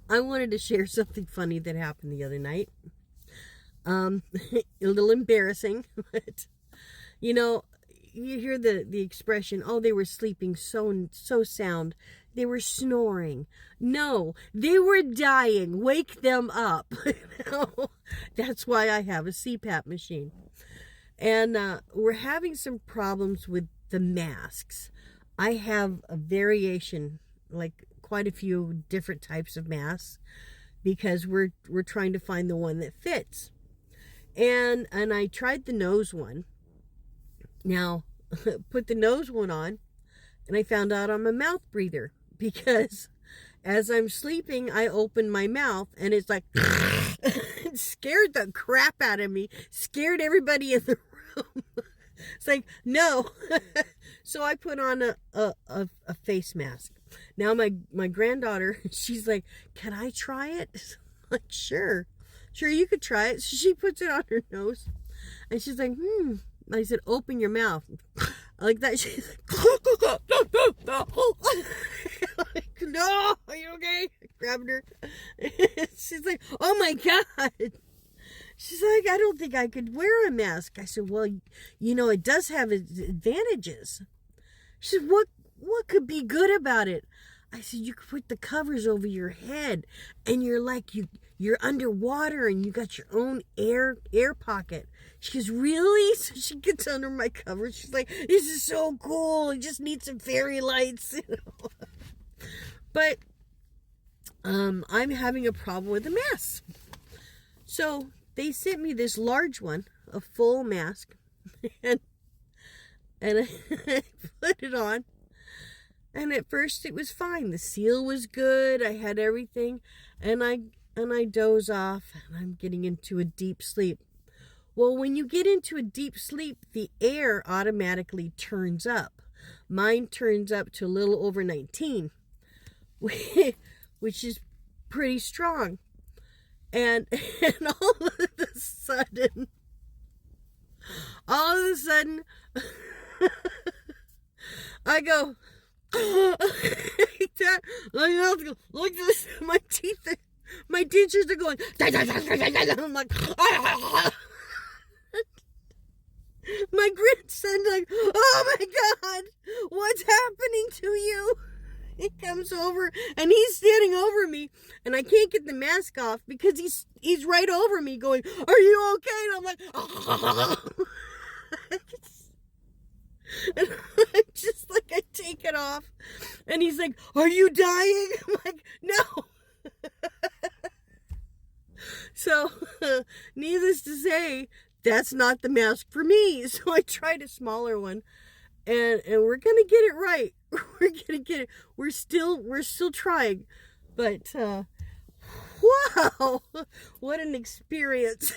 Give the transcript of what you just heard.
I wanted to share something funny that happened the other night. A little embarrassing, but you know, you hear the expression, "Oh, they were sleeping so sound, they were snoring." No, they were dying. Wake them up. That's why I have a CPAP machine, and we're having some problems with the masks. I have a variation, like quite a few different types of masks, because we're trying to find the one that fits. And I tried the nose one. Now, put the nose one on, and I found out I'm a mouth breather because as I'm sleeping, I open my mouth and it's like it scared the crap out of me, scared everybody in the room. It's like, no. So I put on a face mask. Now my granddaughter, she's like, "Can I try it?" I'm like, sure, you could try it. So she puts it on her nose, and she's like, I said, "Open your mouth." Like that. She's like, like, "No, are you okay?" I grabbed her. She's like, "Oh my God." She's like, "I don't think I could wear a mask." I said, "Well, it does have its advantages." She said, What could be good about it?" I said, "You could put the covers over your head, and you're underwater, and you got your own air pocket." She goes, "Really?" So she gets under my covers. She's like, "This is so cool. I just need some fairy lights." But I'm having a problem with the mask. So they sent me this large one, a full mask, and I put it on. And at first it was fine. The seal was good. I had everything, and I doze off, and I'm getting into a deep sleep. Well, when you get into a deep sleep, the air automatically turns up. Mine turns up to a little over 19, which is pretty strong. And all of a sudden, I go like that. Like this. My teachers are going. I'm like, my grandson, like, "Oh my God, what's happening to you?" He comes over, and he's standing over me, and I can't get the mask off because he's right over me going, "Are you okay?" And I'm like, and I just like, I take it off, and he's like, "Are you dying?" I'm like, "No." So, needless to say, that's not the mask for me. So I tried a smaller one, and we're gonna get it right. We're gonna get it. We're still trying, but wow, what an experience!